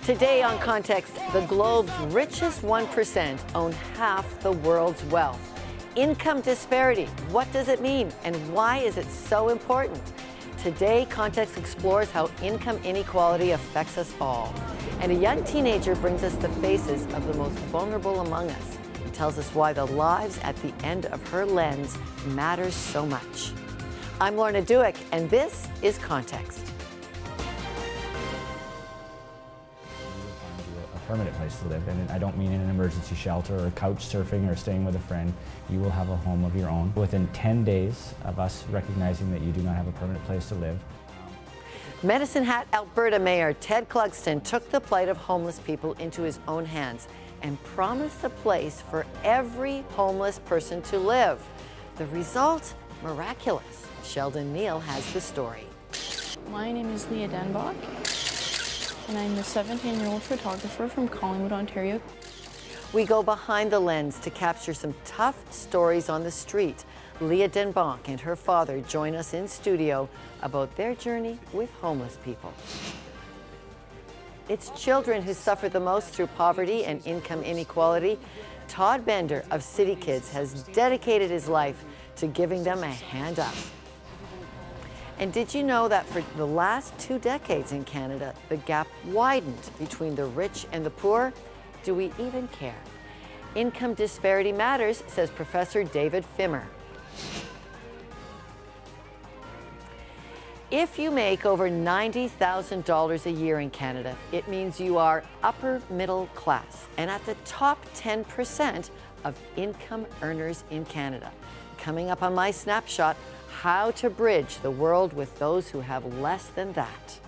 Today on Context, the globe's richest 1% own half the world's wealth. Income disparity, what does it mean and why is it so important? Today, Context explores how income inequality affects us all. And a young teenager brings us the faces of the most vulnerable among us. He tells us why the lives at the end of her lens matters so much. I'm Lorna Dueck, and this is Context. Permanent place to live, and I don't mean in an emergency shelter or couch surfing or staying with a friend. You will have a home of your own. Within 10 days of us recognizing that you do not have a permanent place to live. Medicine Hat, Alberta Mayor Ted Clugston took the plight of homeless people into his own hands and promised a place for every homeless person to live. The result, miraculous. Sheldon Neal has the story. My name is Leah Denbach, and I'm a 17-year-old photographer from Collingwood, Ontario. We go behind the lens to capture some tough stories on the street. Leah Denbach and her father join us in studio about their journey with homeless people. It's children who suffer the most through poverty and income inequality. Todd Bender of City Kids has dedicated his life to giving them a hand up. And did you know that for the last 2 decades in Canada, the gap widened between the rich and the poor? Do we even care? Income disparity matters, says Professor David Fimmer. If you make over $90,000 a year in Canada, it means you are upper middle class and at the top 10% of income earners in Canada. Coming up on my snapshot, how to bridge the world with those who have less than that.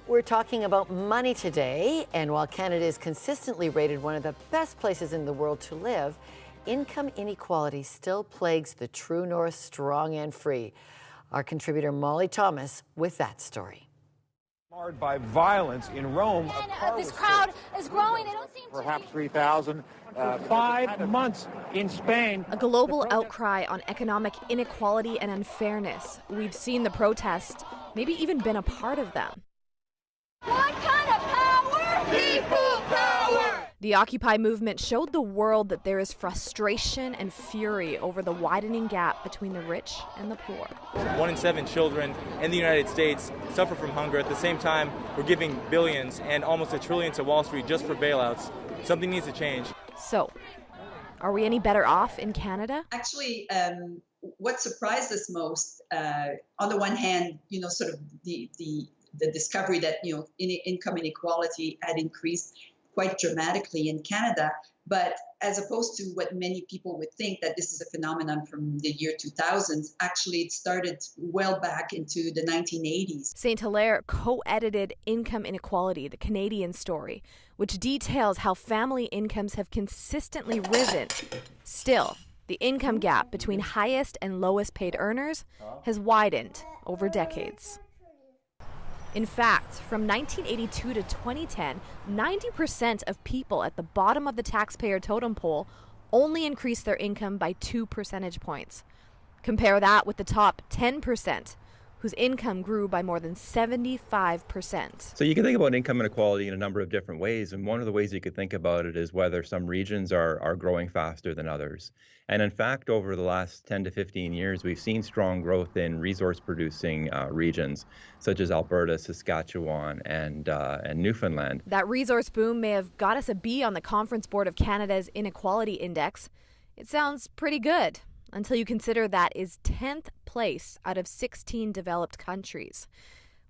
We're talking about money today, and while Canada is consistently rated one of the best places in the world to live, income inequality still plagues the true north strong and free. Our contributor Molly Thomas with that story. Marred by violence in Rome. This crowd is growing. They don't seem perhaps 3,000. 5 months in Spain. A global outcry on economic inequality and unfairness. We've seen the protests, maybe even been a part of them. What kind of power? People power! The Occupy movement showed the world that there is frustration and fury over the widening gap between the rich and the poor. 1 in 7 children in the United States suffer from hunger. At the same time, we're giving billions and almost $1 trillion to Wall Street just for bailouts. Something needs to change. So, are we any better off in Canada? Actually, what surprised us most, on the one hand, sort of the discovery that, income inequality had increased quite dramatically in Canada, but as opposed to what many people would think that this is a phenomenon from the year 2000, actually it started well back into the 1980s. St. Hilaire co-edited Income Inequality, the Canadian story, which details how family incomes have consistently risen. Still, the income gap between highest and lowest paid earners has widened over decades. In fact, from 1982 to 2010, 90% of people at the bottom of the taxpayer totem pole only increased their income by 2 percentage points. Compare that with the top 10%, whose income grew by more than 75%. So you can think about income inequality in a number of different ways, and one of the ways you could think about it is whether some regions are growing faster than others. And in fact, over the last 10 to 15 years, we've seen strong growth in resource-producing regions, such as Alberta, Saskatchewan, and Newfoundland. That resource boom may have got us a B on the Conference Board of Canada's Inequality Index. It sounds pretty good, until you consider that is 10th place out of 16 developed countries.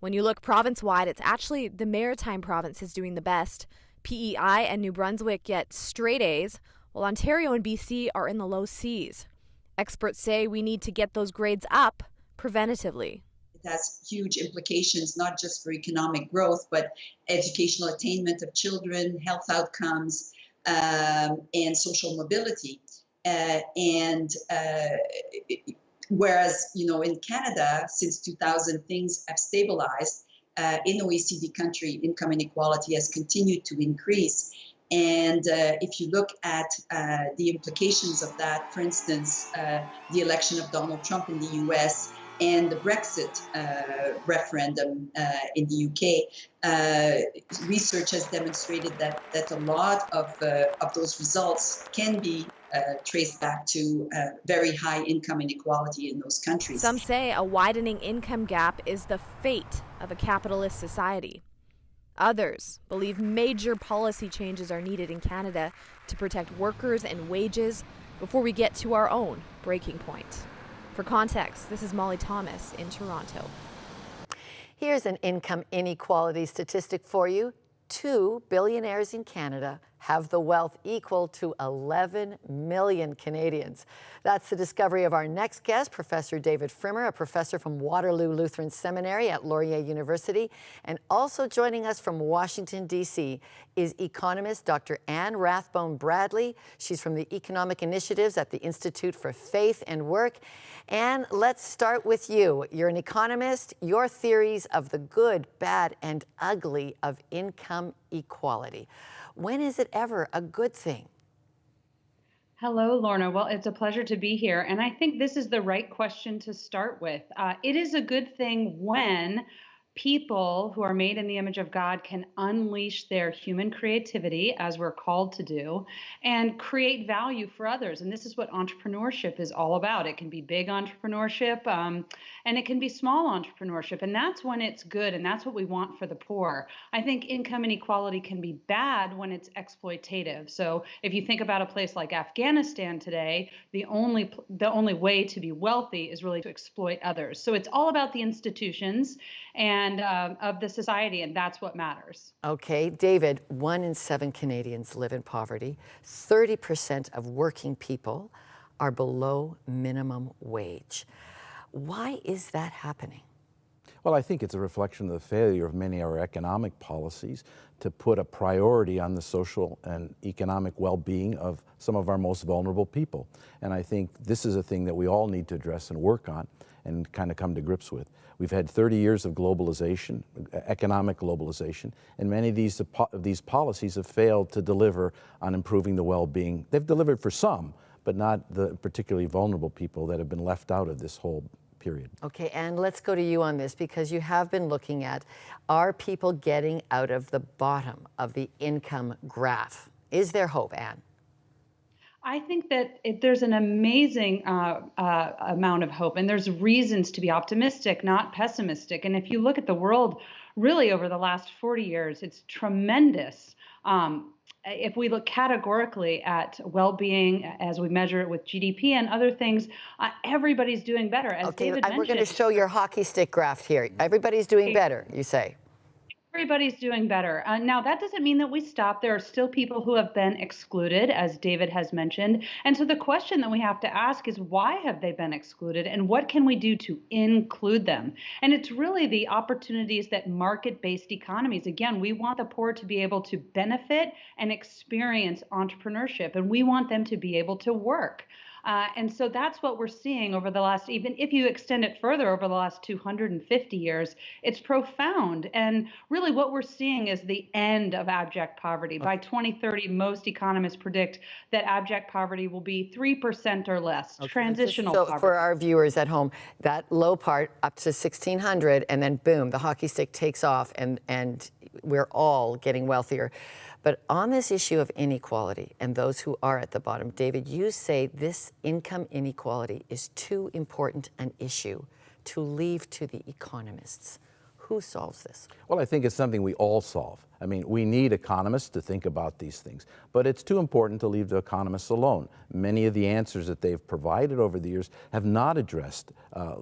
When you look province-wide, it's actually the Maritime provinces doing the best. PEI and New Brunswick get straight A's, while Ontario and BC are in the low C's. Experts say we need to get those grades up preventatively. It has huge implications, not just for economic growth, but educational attainment of children, health outcomes, and social mobility. Whereas, in Canada, since 2000, things have stabilized. In OECD country, income inequality has continued to increase. And if you look at the implications of that, for instance, the election of Donald Trump in the US and the Brexit referendum in the UK, research has demonstrated that a lot of those results can be traced back to very high income inequality in those countries. Some say a widening income gap is the fate of a capitalist society. Others believe major policy changes are needed in Canada to protect workers and wages before we get to our own breaking point. For context, this is Molly Thomas in Toronto. Here's an income inequality statistic for you. 2 billionaires in Canada have the wealth equal to 11 million Canadians. That's the discovery of our next guest, Professor David Frimmer, a professor from Waterloo Lutheran Seminary at Laurier University. And also joining us from Washington, D.C. is economist Dr. Anne Rathbone-Bradley. She's from the Economic Initiatives at the Institute for Faith and Work. Anne, let's start with you. You're an economist. Your theories of the good, bad, and ugly of income equality. When is it ever a good thing? Hello, Lorna. Well, it's a pleasure to be here. And I think this is the right question to start with. It is a good thing when people who are made in the image of God can unleash their human creativity, as we're called to do, and create value for others. And this is what entrepreneurship is all about. It can be big entrepreneurship, and it can be small entrepreneurship. And that's when it's good, and that's what we want for the poor. I think income inequality can be bad when it's exploitative. So if you think about a place like Afghanistan today, the only way to be wealthy is really to exploit others. So it's all about the institutions and of the society, and that's what matters. Okay, David, 1 in 7 Canadians live in poverty. 30% of working people are below minimum wage. Why is that happening? Well, I think it's a reflection of the failure of many of our economic policies to put a priority on the social and economic well-being of some of our most vulnerable people. And I think this is a thing that we all need to address and work on and kind of come to grips with. We've had 30 years of globalization, economic globalization, and many of these policies have failed to deliver on improving the well-being. They've delivered for some, but not the particularly vulnerable people that have been left out of this whole period. Okay, and let's go to you on this, because you have been looking at, are people getting out of the bottom of the income graph? Is there hope, Anne? I think that there's an amazing amount of hope, and there's reasons to be optimistic, not pessimistic. And if you look at the world really over the last 40 years, it's tremendous. If we look categorically at well-being as we measure it with GDP and other things, everybody's doing better. As David mentioned, we're going to show your hockey stick graph here. Everybody's doing better, you say. Everybody's doing better. Now, that doesn't mean that we stop. There are still people who have been excluded, as David has mentioned. And so the question that we have to ask is, why have they been excluded, and what can we do to include them? And it's really the opportunities that market-based economies, again, we want the poor to be able to benefit and experience entrepreneurship, and we want them to be able to work. And so that's what we're seeing over the last, even if you extend it further over the last 250 years, it's profound. And really what we're seeing is the end of abject poverty. By 2030, most economists predict that abject poverty will be 3% or less, transitional poverty. So for our viewers at home, that low part up to 1,600, and then boom, the hockey stick takes off, and we're all getting wealthier. But on this issue of inequality and those who are at the bottom, David, you say this income inequality is too important an issue to leave to the economists. Who solves this? Well, I think it's something we all solve. I mean, we need economists to think about these things, but it's too important to leave the economists alone. Many of the answers that they've provided over the years have not addressed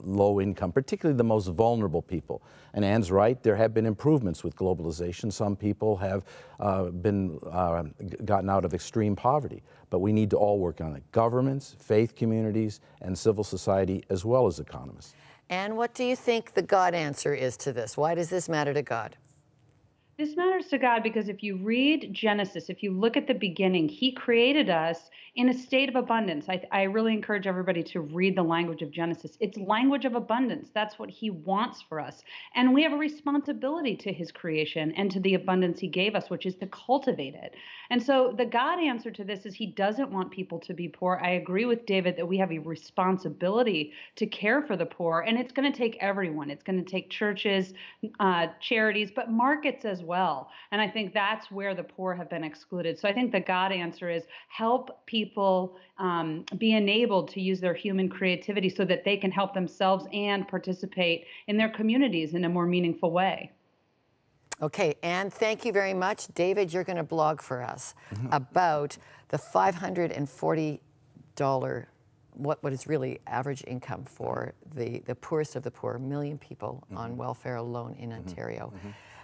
low income, particularly the most vulnerable people. And Anne's right, there have been improvements with globalization. Some people have gotten out of extreme poverty, but we need to all work on it. Governments, faith communities, and civil society, as well as economists. And what do you think the God answer is to this? Why does this matter to God? This matters to God because if you read Genesis, if you look at the beginning, He created us in a state of abundance. I really encourage everybody to read the language of Genesis. It's language of abundance. That's what He wants for us. And we have a responsibility to His creation and to the abundance He gave us, which is to cultivate it. And so the God answer to this is He doesn't want people to be poor. I agree with David that we have a responsibility to care for the poor, and it's going to take everyone. It's going to take churches, charities, but markets as well. And I think that's where the poor have been excluded. So I think the God answer is help people be enabled to use their human creativity so that they can help themselves and participate in their communities in a more meaningful way. Okay, Anne, thank you very much. David, you're going to blog for us about the $540, what is really average income for the poorest of the poor, 1 million people on welfare alone in Ontario.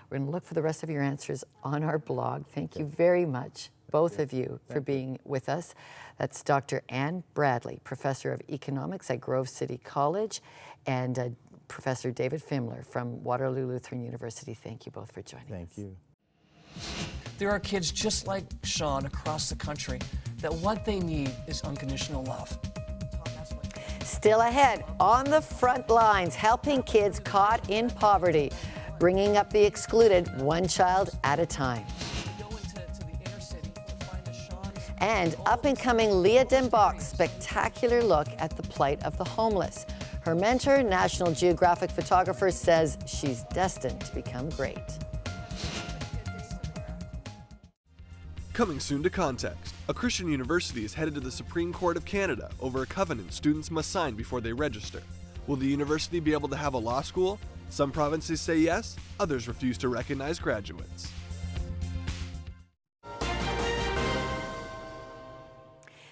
We're going to look for the rest of your answers on our blog. Thank you very much, both of you, for being with us. That's Dr. Anne Bradley, Professor of Economics at Grove City College, and Professor David Fimler from Waterloo Lutheran University. Thank you both for joining us. Thank you. There are kids just like Sean across the country that what they need is unconditional love. Still ahead, on the front lines, helping kids caught in poverty, bringing up the excluded one child at a time. And up-and-coming Leah Denbach's spectacular look at the plight of the homeless. Her mentor, National Geographic photographer, says she's destined to become great. Coming soon to Context. A Christian university is headed to the Supreme Court of Canada over a covenant students must sign before they register. Will the university be able to have a law school? Some provinces say yes, others refuse to recognize graduates.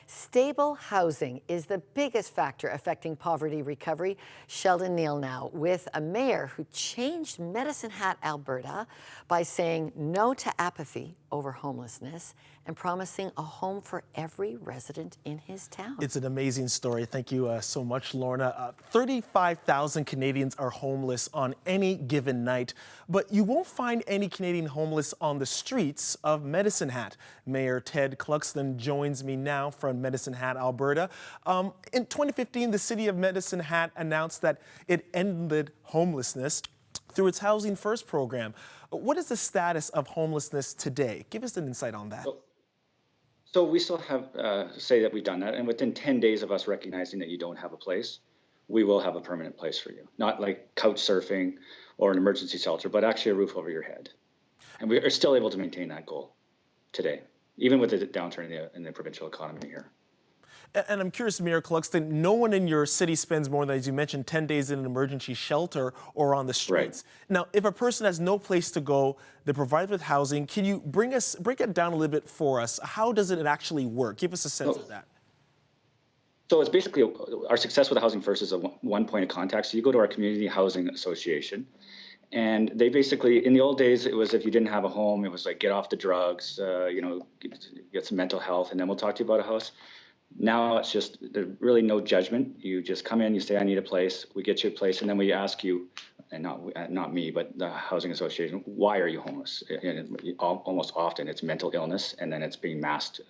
Stable housing is the biggest factor affecting poverty recovery. Sheldon Neal now with a mayor who changed Medicine Hat, Alberta by saying no to apathy over homelessness and promising a home for every resident in his town. It's an amazing story. Thank you so much, Lorna. 35,000 Canadians are homeless on any given night, but you won't find any Canadian homeless on the streets of Medicine Hat. Mayor Ted Cluxton joins me now from Medicine Hat, Alberta. In 2015, the city of Medicine Hat announced that it ended homelessness through its Housing First program. What is the status of homelessness today? Give us an insight on that. So we still have say that we've done that, and within 10 days of us recognizing that you don't have a place, we will have a permanent place for you. Not like couch surfing or an emergency shelter, but actually a roof over your head. And we are still able to maintain that goal today, even with the downturn in the provincial economy here. And I'm curious, Mayor Cluxton, no one in your city spends more than, as you mentioned, 10 days in an emergency shelter or on the streets. Right. Now, if a person has no place to go, they're provided with housing, can you break it down a little bit for us? How does it actually work? Give us a sense of that. So it's basically, our success with the Housing First is a one point of contact. So you go to our Community Housing Association, and they basically, in the old days, it was if you didn't have a home, it was like get off the drugs, get some mental health, and then we'll talk to you about a house. Now it's just, there's really no judgment. You just come in, you say, I need a place. We get you a place, and then we ask you, and not me, but the Housing Association, why are you homeless? And almost often it's mental illness, and then it's being masked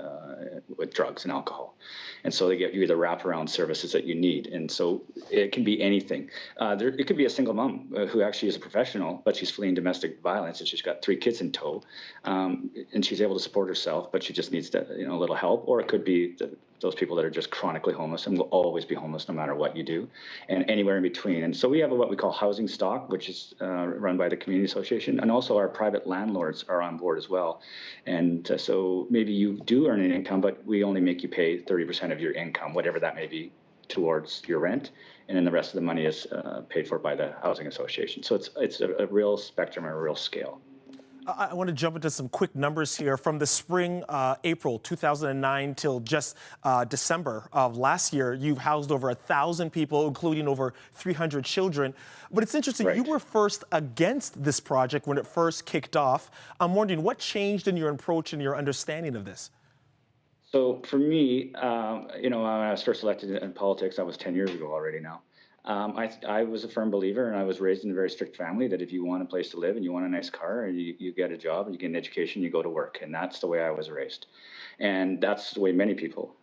with drugs and alcohol. And so they get you the wraparound services that you need. And so it can be anything. It could be a single mom who actually is a professional, but she's fleeing domestic violence, and she's got 3 kids in tow, and she's able to support herself, but she just needs a little help. Or it could be those people that are just chronically homeless and will always be homeless no matter what you do, and anywhere in between. And so we have what we call housing stock, which is run by the Community Association, and also our private landlords are on board as well. And so maybe you do earn an income, but we only make you pay 30% of your income, whatever that may be, towards your rent, and then the rest of the money is paid for by the Housing Association. So it's a real spectrum and a real scale. I want to jump into some quick numbers here. From the spring, April 2009 till just December of last year, you've housed over 1,000 people, including over 300 children. But it's interesting, right. You were first against this project when it first kicked off. I'm wondering, what changed in your approach and your understanding of this? So for me, when I was first elected in politics, that was 10 years ago already now. I was a firm believer, and I was raised in a very strict family, that if you want a place to live and you want a nice car and you get a job and you get an education, you go to work. And that's the way I was raised. And that's the way many people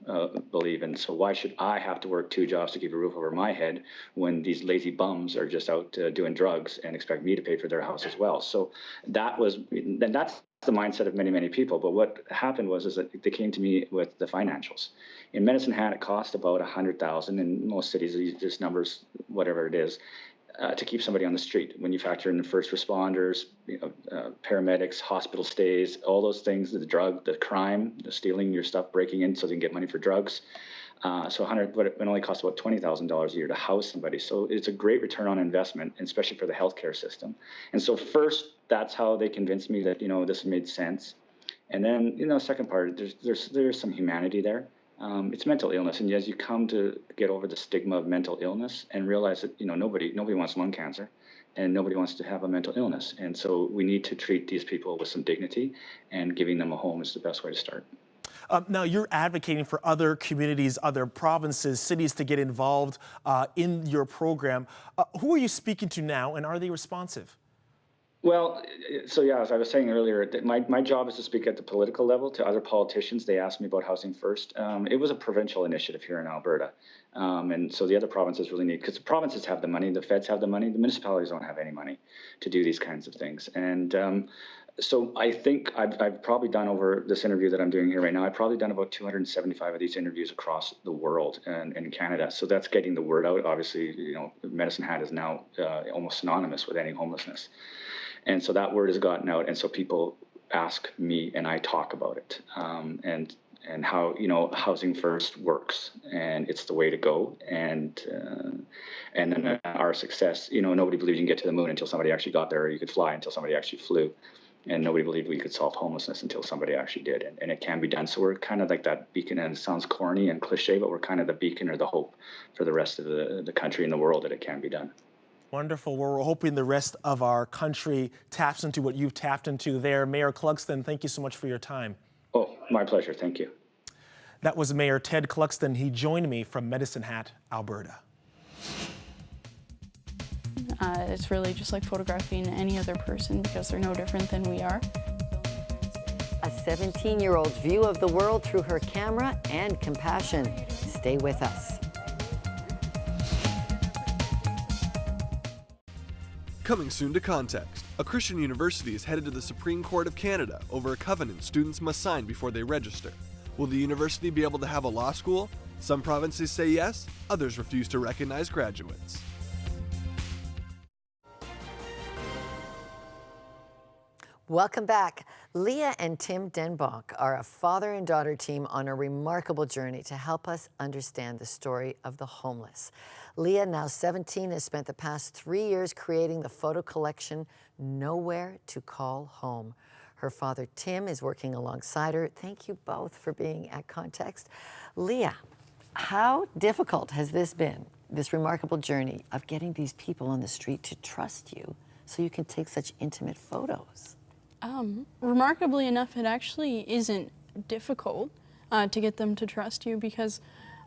believe. And so why should I have to work 2 jobs to keep a roof over my head when these lazy bums are just out doing drugs and expect me to pay for their house as well? So that's the mindset of many, many people. But what happened is that they came to me with the financials. In Medicine Hat, it cost about $100,000. In most cities, this numbers, whatever it is, to keep somebody on the street. When you factor in the first responders, paramedics, hospital stays, all those things, the crime, the stealing your stuff, breaking in so they can get money for drugs. But it only costs about $20,000 a year to house somebody. So it's a great return on investment, especially for the healthcare system. And so first, that's how they convinced me that, this made sense. And then, second part, there's some humanity there. It's mental illness, and as you come to get over the stigma of mental illness and realize that nobody wants lung cancer, and nobody wants to have a mental illness, and so we need to treat these people with some dignity, and giving them a home is the best way to start. Now, you're advocating for other communities, other provinces, cities to get involved in your program. Who are you speaking to now, and are they responsive? Well, so yeah, as I was saying earlier, my job is to speak at the political level to other politicians. They asked me about Housing First. It was a provincial initiative here in Alberta. And so the other provinces really need, because the provinces have the money, the feds have the money, the municipalities don't have any money to do these kinds of things. And so I think I've probably done, over this interview that I'm doing here right now, I've probably done about 275 of these interviews across the world and in Canada. So that's getting the word out. Obviously, Medicine Hat is now almost synonymous with ending homelessness. And so that word has gotten out, and so people ask me, and I talk about it, and how Housing First works, and it's the way to go, and then our success. Nobody believed you can get to the moon until somebody actually got there, or you could fly until somebody actually flew, and nobody believed we could solve homelessness until somebody actually did, and it can be done. So we're kind of like that beacon, and it sounds corny and cliche, but we're kind of the beacon or the hope for the rest of the country and the world that it can be done. Wonderful. Well, we're hoping the rest of our country taps into what you've tapped into there. Mayor Clugston, thank you so much for your time. Oh, my pleasure. Thank you. That was Mayor Ted Clugston. He joined me from Medicine Hat, Alberta. It's really just like photographing any other person because they're no different than we are. A 17-year-old's view of the world through her camera and compassion. Stay with us. Coming soon to Context, a Christian university is headed to the Supreme Court of Canada over a covenant students must sign before they register. Will the university be able to have a law school? Some provinces say yes, others refuse to recognize graduates. Welcome back. Leah and Tim Denbach are a father and daughter team on a remarkable journey to help us understand the story of the homeless. Leah, now 17, has spent the past 3 years creating the photo collection Nowhere to Call Home. Her father, Tim, is working alongside her. Thank you both for being at Context. Leah, how difficult has this been, this remarkable journey of getting these people on the street to trust you so you can take such intimate photos? Remarkably enough, it actually isn't difficult to get them to trust you because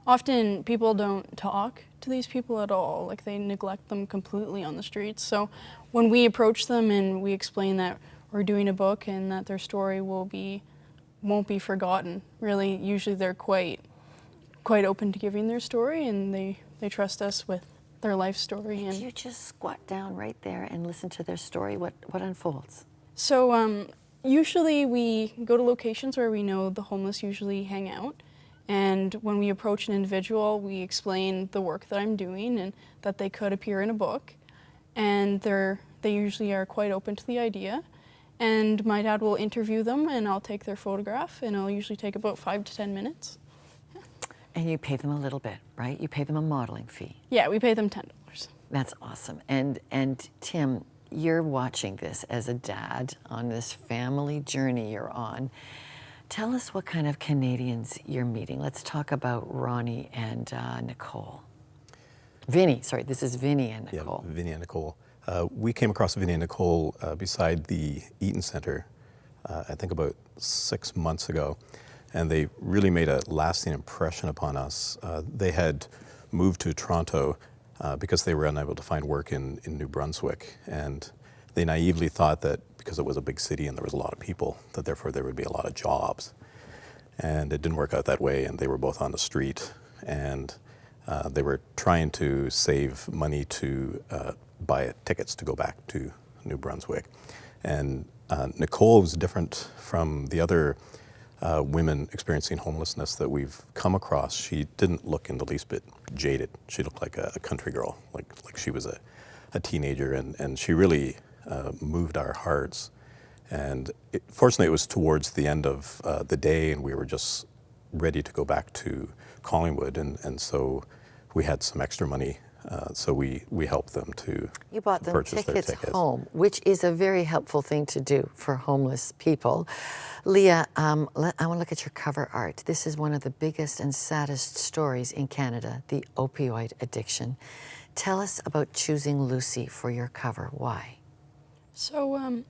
often people don't talk to these people at all. Like, they neglect them completely on the streets. So when we approach them and we explain that we're doing a book and that their story won't be forgotten, really, usually they're quite open to giving their story, and they trust us with their life story. And do you just squat down right there and listen to their story? What unfolds? So usually we go to locations where we know the homeless usually hang out. And when we approach an individual, we explain the work that I'm doing and that they could appear in a book. And they usually are quite open to the idea. And my dad will interview them, and I'll take their photograph, and it'll usually take about 5 to 10 minutes. Yeah. And you pay them a little bit, right? You pay them a modeling fee. Yeah, we pay them $10. That's awesome. And Tim, you're watching this as a dad on this family journey you're on. Tell us what kind of Canadians you're meeting. Let's talk about Ronnie and Nicole. Vinny, sorry, this is Vinny and Nicole. Yeah, Vinny and Nicole. We came across Vinny and Nicole beside the Eaton Centre, I think about 6 months ago, and they really made a lasting impression upon us. They had moved to Toronto because they were unable to find work in New Brunswick. And they naively thought that because it was a big city and there was a lot of people, that therefore there would be a lot of jobs. And it didn't work out that way, and they were both on the street. And they were trying to save money to buy tickets to go back to New Brunswick. And Nicole was different from the other women experiencing homelessness that we've come across. She didn't look in the least bit jaded. She looked like a country girl, like she was a teenager, and she really moved our hearts. And fortunately, it was towards the end of the day, and we were just ready to go back to Collingwood, and so we had some extra money, so we helped them to You bought them purchase their tickets tickets. home, which is a very helpful thing to do for homeless people. Leah, I want to look at your cover art. This is one of the biggest and saddest stories in Canada, the opioid addiction. Tell us about choosing Lucy for your cover. Why? So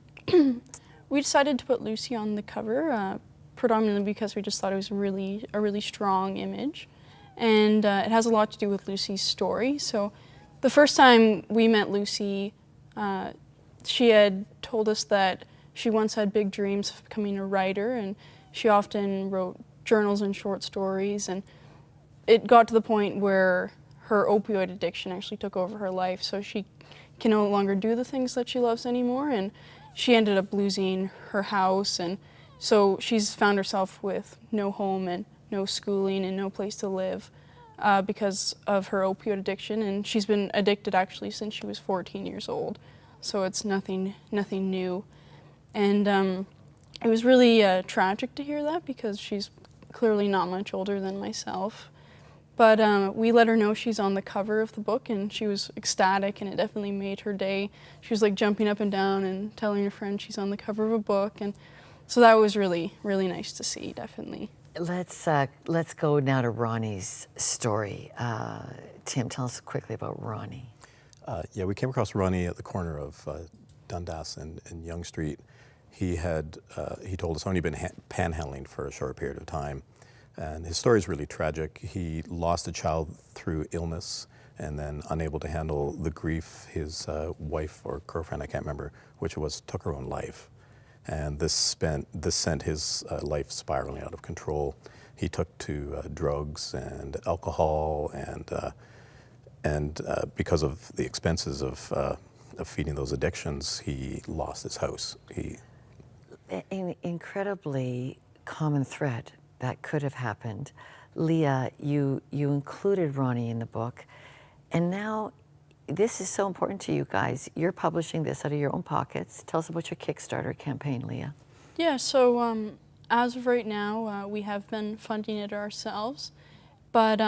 we decided to put Lucy on the cover, predominantly because we just thought it was a really strong image. And it has a lot to do with Lucy's story. So the first time we met Lucy, she had told us that she once had big dreams of becoming a writer, and she often wrote journals and short stories. And it got to the point where her opioid addiction actually took over her life, so she can no longer do the things that she loves anymore, and she ended up losing her house, and so she's found herself with no home and no schooling and no place to live because of her opioid addiction, and she's been addicted actually since she was 14 years old, so it's nothing new. And it was really tragic to hear that because she's clearly not much older than myself. But we let her know she's on the cover of the book, and she was ecstatic, and it definitely made her day. She was like jumping up and down and telling her friend she's on the cover of a book, and so that was really nice to see, definitely. Let's go now to Ronnie's story. Tim, tell us quickly about Ronnie. Yeah, we came across Ronnie at the corner of Dundas and Yonge Street. He told us only been panhandling for a short period of time. And his story is really tragic. He lost a child through illness, and then unable to handle the grief, his wife or girlfriend, I can't remember which it was, took her own life. And this sent his life spiraling out of control. He took to drugs and alcohol, and because of the expenses of feeding those addictions, he lost his house. An incredibly common thread that could have happened. Leah, you included Ronnie in the book, and now this is so important to you guys. You're publishing this out of your own pockets. Tell us about your Kickstarter campaign, Leah. Yeah, so as of right now, we have been funding it ourselves, but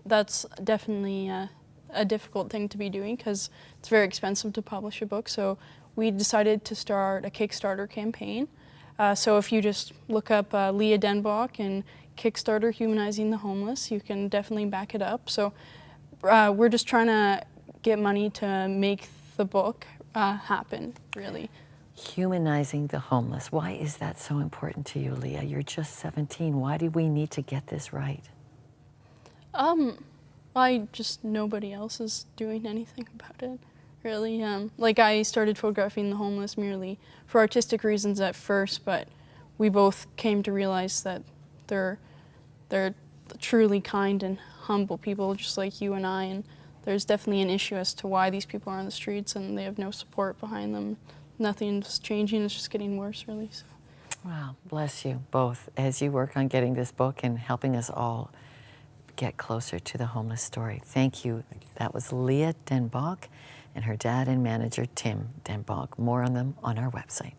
that's definitely a difficult thing to be doing because it's very expensive to publish a book. So we decided to start a Kickstarter campaign. So if you just look up Leah Denbach and Kickstarter Humanizing the Homeless, you can definitely back it up. So we're just trying to get money to make the book happen, really. Humanizing the homeless. Why is that so important to you, Leah? You're just 17. Why do we need to get this right? Nobody else is doing anything about it. Really, like I started photographing the homeless merely for artistic reasons at first, but we both came to realize that they're truly kind and humble people, just like you and I, and there's definitely an issue as to why these people are on the streets and they have no support behind them. Nothing's changing, it's just getting worse, really. So. Wow, bless you both as you work on getting this book and helping us all get closer to the homeless story. Thank you. That was Leah Denbach and her dad and manager, Tim Denbach. More on them on our website.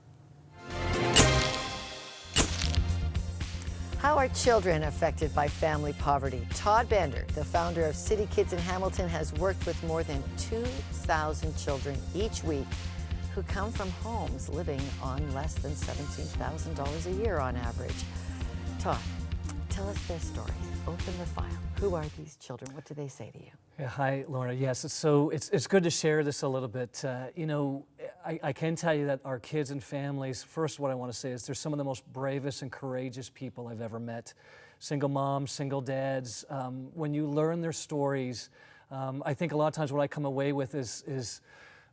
How are children affected by family poverty? Todd Bender, the founder of City Kids in Hamilton, has worked with more than 2,000 children each week who come from homes living on less than $17,000 a year on average. Todd, tell us their stories. Open the file. Who are these children? What do they say to you? Yeah, hi, Lorna. Yes, it's good to share this a little bit. I can tell you that our kids and families, first what I want to say is they're some of the most bravest and courageous people I've ever met. Single moms, single dads. When you learn their stories, I think a lot of times what I come away with is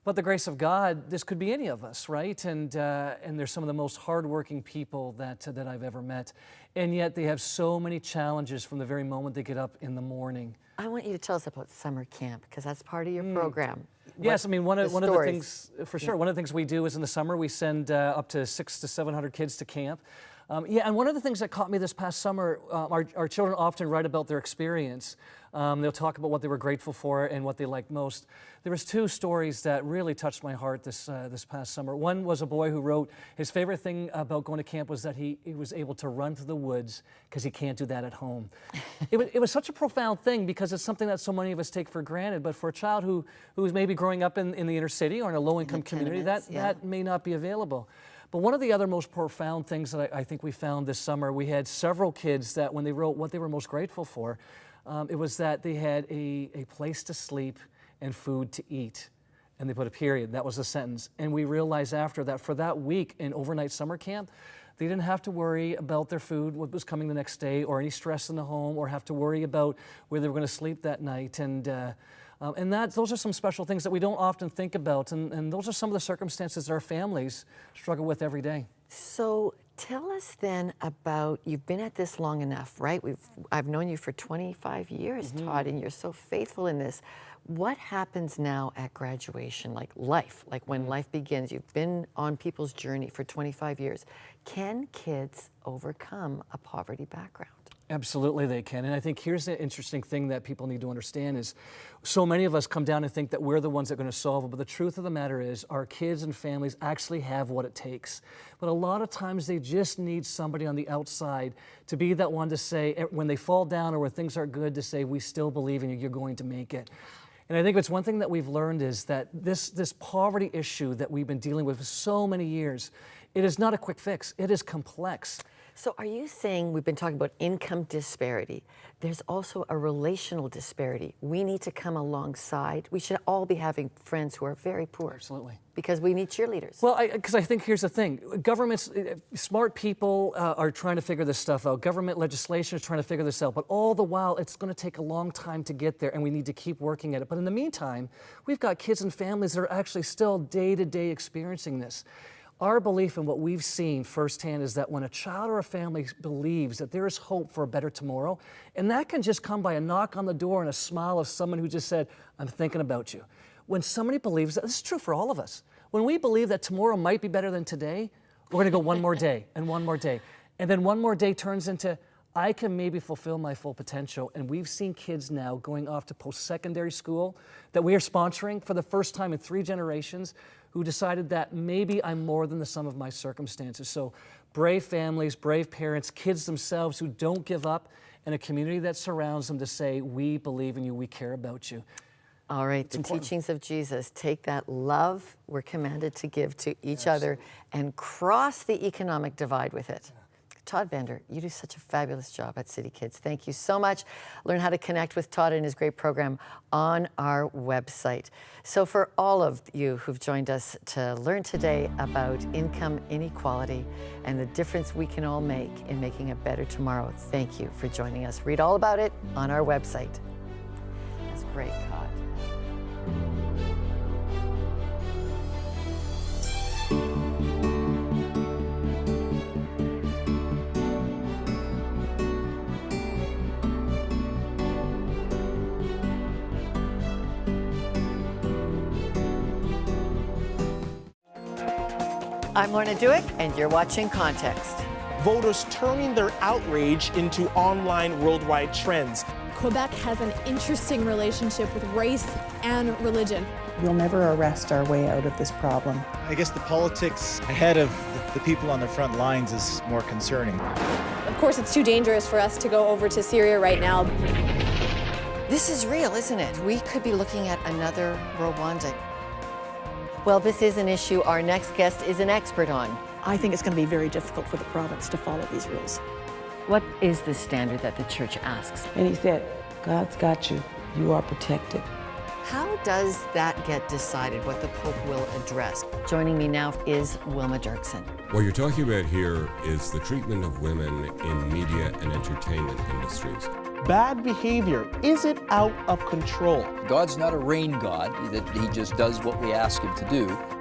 but the grace of God, this could be any of us, right? And they're some of the most hardworking people that I've ever met. And yet they have so many challenges from the very moment they get up in the morning. I want you to tell us about summer camp, because that's part of your program. Yes, I mean, one of the things, for sure, Yeah. one of the things we do is in the summer, we send up to 600 to 700 kids to camp. And one of the things that caught me this past summer, our children often write about their experience. They'll talk about what they were grateful for and what they liked most. There was two stories that really touched my heart this past summer. One was a boy who wrote his favorite thing about going to camp was that he was able to run through the woods because he can't do that at home. It was such a profound thing because it's something that so many of us take for granted, but for a child who is maybe growing up in the inner city or in a low-income community, that may not be available. But one of the other most profound things that I think we found this summer, we had several kids that when they wrote what they were most grateful for, it was that they had a place to sleep and food to eat. And they put a period. That was the sentence. And we realized after that, for that week in overnight summer camp, they didn't have to worry about their food, what was coming the next day, or any stress in the home, or have to worry about where they were going to sleep that night. And those are some special things that we don't often think about. And those are some of the circumstances that our families struggle with every day. So tell us then about, you've been at this long enough, right? I've known you for 25 years, Todd, and you're so faithful in this. What happens now at graduation, like when life begins? You've been on people's journey for 25 years. Can kids overcome a poverty background? Absolutely they can. And I think here's the interesting thing that people need to understand is so many of us come down and think that we're the ones that are going to solve it. But the truth of the matter is our kids and families actually have what it takes. But a lot of times they just need somebody on the outside to be that one to say, when they fall down or when things aren't good, to say, we still believe in you, you're going to make it. And I think it's one thing that we've learned is that this poverty issue that we've been dealing with for so many years, it is not a quick fix. It is complex. So are you saying, we've been talking about income disparity, there's also a relational disparity. We need to come alongside. We should all be having friends who are very poor. Absolutely. Because we need cheerleaders. Well, because I think here's the thing. Governments, smart people are trying to figure this stuff out. Government legislation is trying to figure this out. But all the while, it's going to take a long time to get there, and we need to keep working at it. But in the meantime, we've got kids and families that are actually still day-to-day experiencing this. Our belief in what we've seen firsthand is that when a child or a family believes that there is hope for a better tomorrow, and that can just come by a knock on the door and a smile of someone who just said, I'm thinking about you. When somebody believes that, this is true for all of us. When we believe that tomorrow might be better than today, we're going to go one more day and one more day. And then one more day turns into, I can maybe fulfill my full potential. And we've seen kids now going off to post-secondary school that we are sponsoring for the first time in 3 generations who decided that maybe I'm more than the sum of my circumstances. So brave families, brave parents, kids themselves who don't give up, and a community that surrounds them to say, we believe in you, we care about you. All right, the teachings of Jesus, take that love we're commanded to give to each other and cross the economic divide with it. Todd Bender, you do such a fabulous job at City Kids. Thank you so much. Learn how to connect with Todd and his great program on our website. So for all of you who've joined us to learn today about income inequality and the difference we can all make in making a better tomorrow, thank you for joining us. Read all about it on our website. That's great, Todd. I'm Lorna Duick, and you're watching Context. Voters turning their outrage into online worldwide trends. Quebec has an interesting relationship with race and religion. We'll never arrest our way out of this problem. I guess the politics ahead of the people on the front lines is more concerning. Of course, it's too dangerous for us to go over to Syria right now. This is real, isn't it? We could be looking at another Rwanda. Well, this is an issue our next guest is an expert on. I think it's going to be very difficult for the province to follow these rules. What is the standard that the church asks? And he said, God's got you. You are protected. How does that get decided, what the Pope will address? Joining me now is Wilma Dirksen. What you're talking about here is the treatment of women in media and entertainment industries. Bad behavior, is it out of control? God's not a rain god, that he just does what we ask him to do.